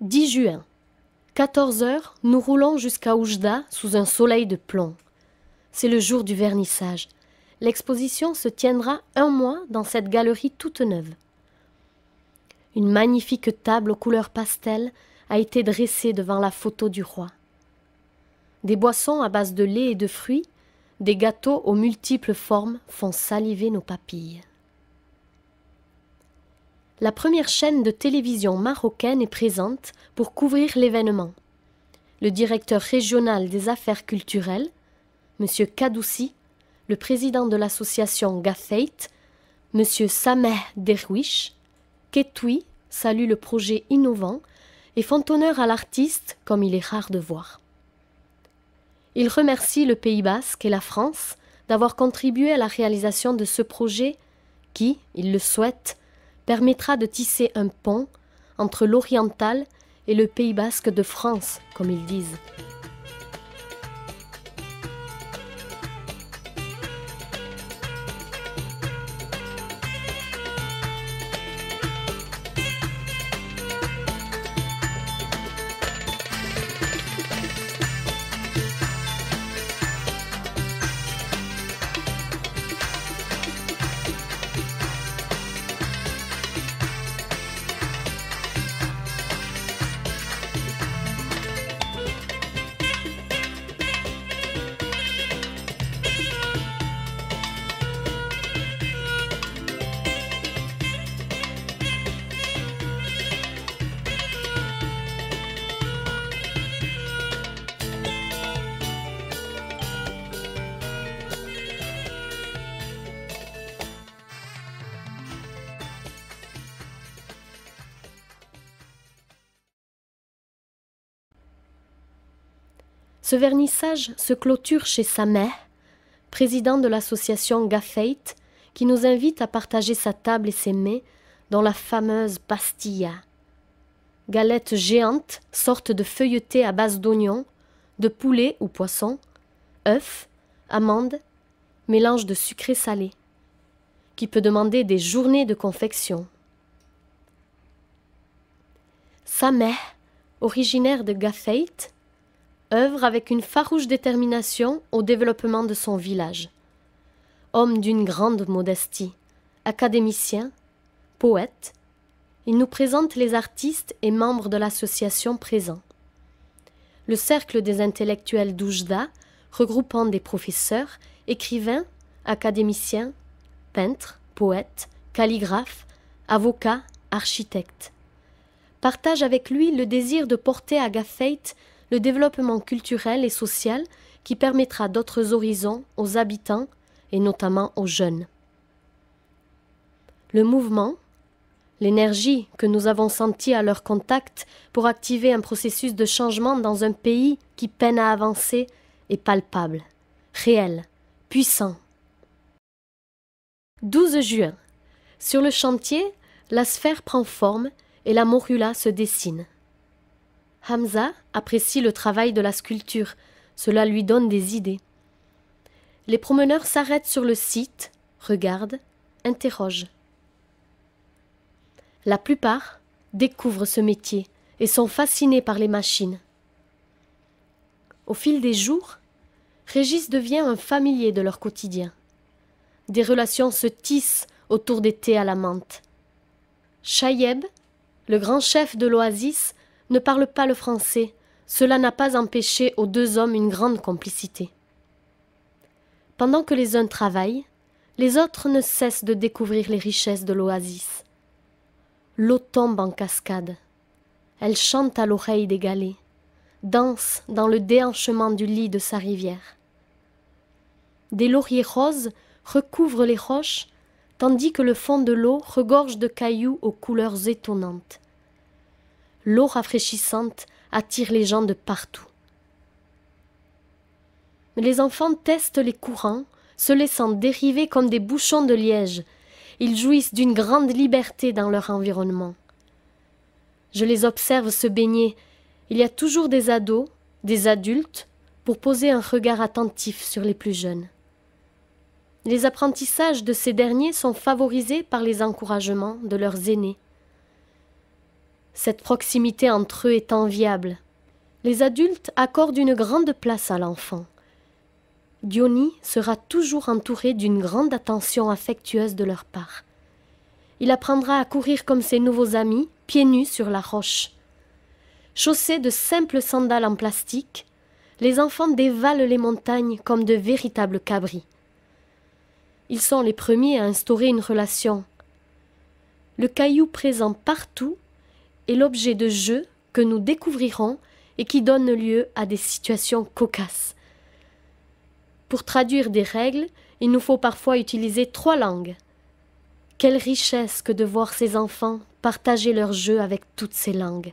10 juin. 14 heures, nous roulons jusqu'à Oujda sous un soleil de plomb. C'est le jour du vernissage. L'exposition se tiendra un mois dans cette galerie toute neuve. Une magnifique table aux couleurs pastel a été dressée devant la photo du roi. Des boissons à base de lait et de fruits, des gâteaux aux multiples formes font saliver nos papilles. La première chaîne de télévision marocaine est présente pour couvrir l'événement. Le directeur régional des affaires culturelles, M. Kadoussi, le président de l'association Gafeit, M. Sameh Derwish, Ketoui salue le projet innovant et font honneur à l'artiste comme il est rare de voir. Il remercie le Pays basque et la France d'avoir contribué à la réalisation de ce projet qui, il le souhaite, permettra de tisser un pont entre l'oriental et le Pays basque de France, comme ils disent. Ce vernissage se clôture chez Sameh, président de l'association Gafeit, qui nous invite à partager sa table et ses mets dans la fameuse pastilla. Galettes géantes, sortes de feuilletés à base d'oignons, de poulet ou poisson, œufs, amandes, mélange de sucré salé, qui peut demander des journées de confection. Sameh, originaire de Gafeit, œuvre avec une farouche détermination au développement de son village. Homme d'une grande modestie, académicien, poète, il nous présente les artistes et membres de l'association présents. Le cercle des intellectuels d'Oujda, regroupant des professeurs, écrivains, académiciens, peintres, poètes, calligraphes, avocats, architectes, partage avec lui le désir de porter à Gafeit le développement culturel et social qui permettra d'autres horizons aux habitants et notamment aux jeunes. Le mouvement, l'énergie que nous avons sentie à leur contact pour activer un processus de changement dans un pays qui peine à avancer est palpable, réel, puissant. 12 juin. Sur le chantier, la sphère prend forme et la morula se dessine. Hamza apprécie le travail de la sculpture, cela lui donne des idées. Les promeneurs s'arrêtent sur le site, regardent, interrogent. La plupart découvrent ce métier et sont fascinés par les machines. Au fil des jours, Régis devient un familier de leur quotidien. Des relations se tissent autour des thés à la menthe. Chayeb, le grand chef de l'oasis, ne parle pas le français, cela n'a pas empêché aux deux hommes une grande complicité. Pendant que les uns travaillent, les autres ne cessent de découvrir les richesses de l'oasis. L'eau tombe en cascade. Elle chante à l'oreille des galets, danse dans le déhanchement du lit de sa rivière. Des lauriers roses recouvrent les roches, tandis que le fond de l'eau regorge de cailloux aux couleurs étonnantes. L'eau rafraîchissante attire les gens de partout. Les enfants testent les courants, se laissant dériver comme des bouchons de liège. Ils jouissent d'une grande liberté dans leur environnement. Je les observe se baigner. Il y a toujours des ados, des adultes, pour poser un regard attentif sur les plus jeunes. Les apprentissages de ces derniers sont favorisés par les encouragements de leurs aînés. Cette proximité entre eux est enviable. Les adultes accordent une grande place à l'enfant. Diony sera toujours entouré d'une grande attention affectueuse de leur part. Il apprendra à courir comme ses nouveaux amis, pieds nus sur la roche. Chaussés de simples sandales en plastique, les enfants dévalent les montagnes comme de véritables cabris. Ils sont les premiers à instaurer une relation. Le caillou présent partout est l'objet de jeux que nous découvrirons et qui donnent lieu à des situations cocasses. Pour traduire des règles, il nous faut parfois utiliser 3 langues. Quelle richesse que de voir ces enfants partager leurs jeux avec toutes ces langues.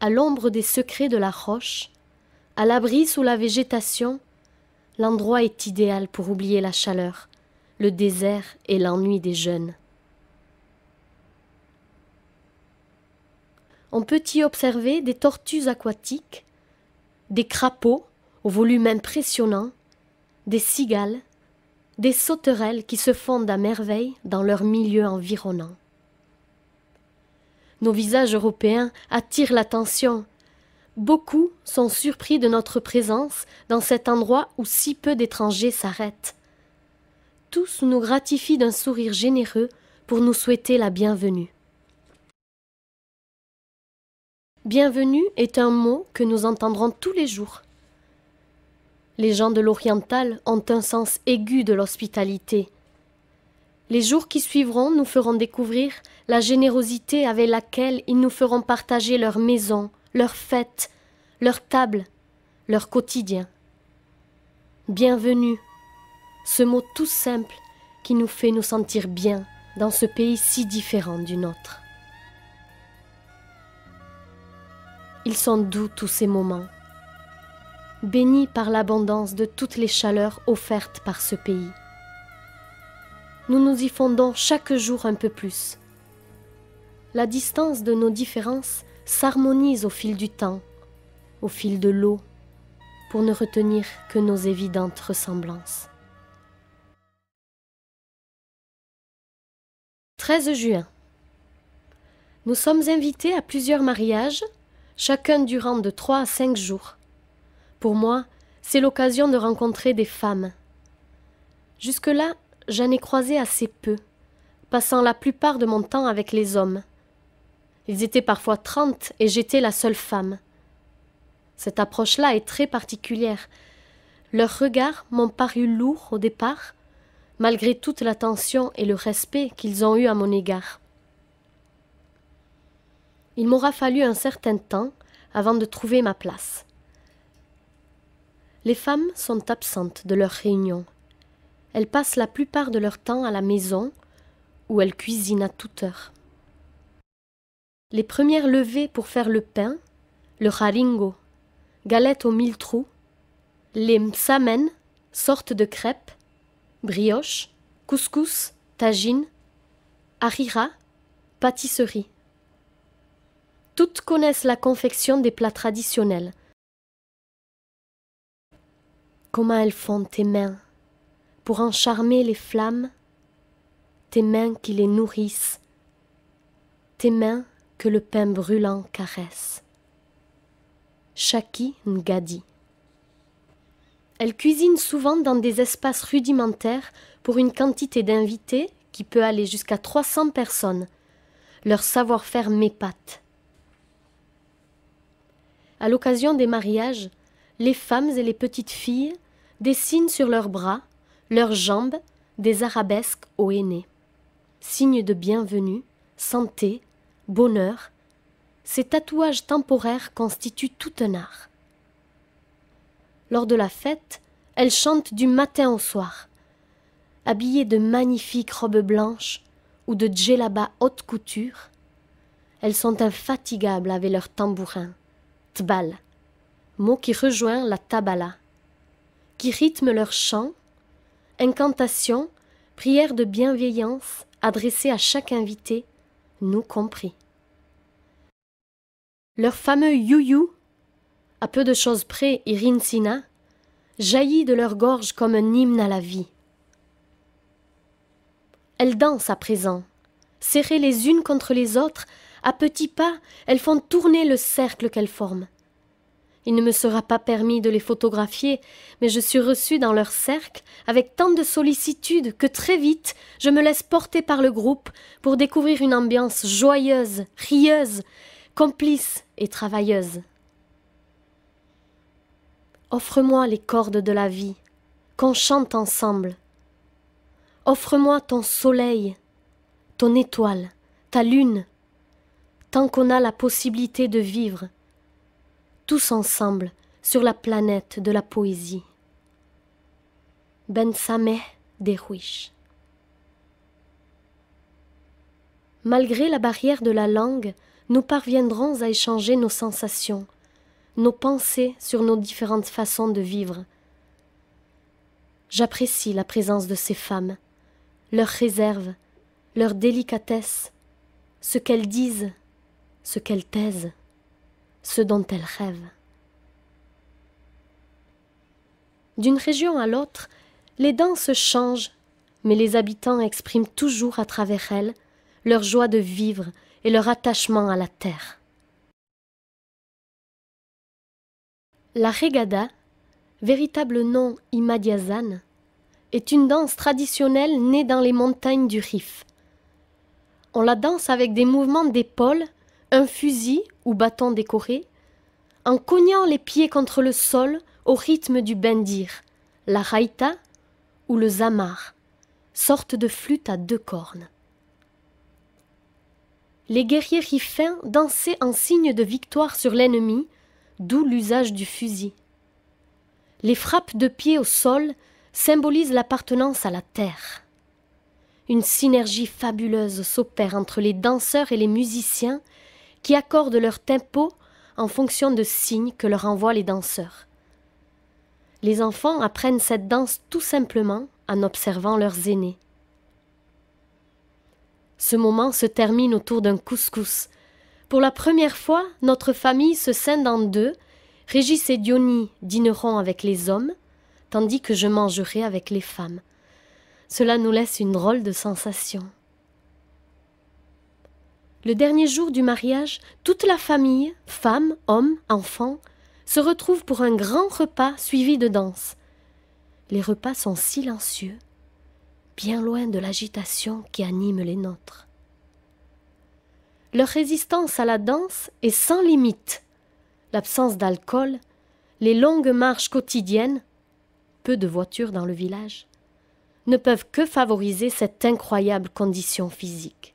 À l'ombre des secrets de la roche, à l'abri sous la végétation, l'endroit est idéal pour oublier la chaleur, le désert et l'ennui des jeunes. On peut y observer des tortues aquatiques, des crapauds au volume impressionnant, des cigales, des sauterelles qui se fondent à merveille dans leur milieu environnant. Nos visages européens attirent l'attention. Beaucoup sont surpris de notre présence dans cet endroit où si peu d'étrangers s'arrêtent. Tous nous gratifient d'un sourire généreux pour nous souhaiter la bienvenue. Bienvenue est un mot que nous entendrons tous les jours. Les gens de l'oriental ont un sens aigu de l'hospitalité. Les jours qui suivront nous feront découvrir la générosité avec laquelle ils nous feront partager leur maison, leurs fêtes, leurs tables, leur quotidien. Bienvenue, ce mot tout simple qui nous fait nous sentir bien dans ce pays si différent du nôtre. Ils sont doux tous ces moments, bénis par l'abondance de toutes les chaleurs offertes par ce pays. Nous nous y fondons chaque jour un peu plus. La distance de nos différences s'harmonise au fil du temps, au fil de l'eau, pour ne retenir que nos évidentes ressemblances. 13 juin. Nous sommes invités à plusieurs mariages, chacun durant de 3 à 5 jours. Pour moi, c'est l'occasion de rencontrer des femmes. Jusque-là, j'en ai croisé assez peu, passant la plupart de mon temps avec les hommes. Ils étaient parfois 30 et j'étais la seule femme. Cette approche-là est très particulière. Leurs regards m'ont paru lourds au départ, malgré toute l'attention et le respect qu'ils ont eu à mon égard. Il m'aura fallu un certain temps avant de trouver ma place. Les femmes sont absentes de leurs réunions. Elles passent la plupart de leur temps à la maison, où elles cuisinent à toute heure. Les premières levées pour faire le pain, le haringo, galette aux 1000 trous, les msamen, sortes de crêpes, brioches, couscous, tagine, harira, pâtisserie. Toutes connaissent la confection des plats traditionnels. Comment elles font tes mains pour en charmer les flammes, tes mains qui les nourrissent, tes mains que le pain brûlant caresse. Chaki Ngadi. Elles cuisinent souvent dans des espaces rudimentaires pour une quantité d'invités qui peut aller jusqu'à 300 personnes. Leur savoir-faire m'épate. À l'occasion des mariages, les femmes et les petites filles dessinent sur leurs bras, leurs jambes, des arabesques au henné. Signe de bienvenue, santé, bonheur, ces tatouages temporaires constituent tout un art. Lors de la fête, elles chantent du matin au soir. Habillées de magnifiques robes blanches ou de djellaba haute couture, elles sont infatigables avec leurs tambourins. Tbal, mot qui rejoint la tabala, qui rythme leurs chants, incantations, prières de bienveillance adressées à chaque invité, nous compris. Leur fameux you-you, à peu de choses près Irinsina, jaillit de leur gorge comme un hymne à la vie. Elles dansent à présent, serrées les unes contre les autres, à petits pas, elles font tourner le cercle qu'elles forment. Il ne me sera pas permis de les photographier, mais je suis reçue dans leur cercle avec tant de sollicitude que très vite je me laisse porter par le groupe pour découvrir une ambiance joyeuse, rieuse, complice et travailleuse. Offre-moi les cordes de la vie, qu'on chante ensemble. Offre-moi ton soleil, ton étoile, ta lune, tant qu'on a la possibilité de vivre, tous ensemble sur la planète de la poésie. Ben Sameh Derwish. Malgré la barrière de la langue, nous parviendrons à échanger nos sensations, nos pensées sur nos différentes façons de vivre. J'apprécie la présence de ces femmes, leur réserve, leur délicatesse, ce qu'elles disent, ce qu'elles taisent, ce dont elles rêvent. D'une région à l'autre, les danses changent, mais les habitants expriment toujours à travers elles leur joie de vivre et leur attachement à la terre. La Regada, véritable nom Imadiazane, est une danse traditionnelle née dans les montagnes du Rif. On la danse avec des mouvements d'épaules, un fusil ou bâton décoré, en cognant les pieds contre le sol au rythme du bendir, la raïta ou le zamar, sorte de flûte à 2 cornes. Les guerriers rifins dansaient en signe de victoire sur l'ennemi, d'où l'usage du fusil. Les frappes de pied au sol symbolisent l'appartenance à la terre. Une synergie fabuleuse s'opère entre les danseurs et les musiciens qui accordent leur tempo en fonction de signes que leur envoient les danseurs. Les enfants apprennent cette danse tout simplement en observant leurs aînés. Ce moment se termine autour d'un couscous. Pour la première fois, notre famille se scinde en 2. Régis et Diony dîneront avec les hommes, tandis que je mangerai avec les femmes. Cela nous laisse une drôle de sensation. Le dernier jour du mariage, toute la famille, femmes, hommes, enfants, se retrouve pour un grand repas suivi de danse. Les repas sont silencieux, bien loin de l'agitation qui anime les nôtres. Leur résistance à la danse est sans limite. L'absence d'alcool, les longues marches quotidiennes, peu de voitures dans le village, ne peuvent que favoriser cette incroyable condition physique.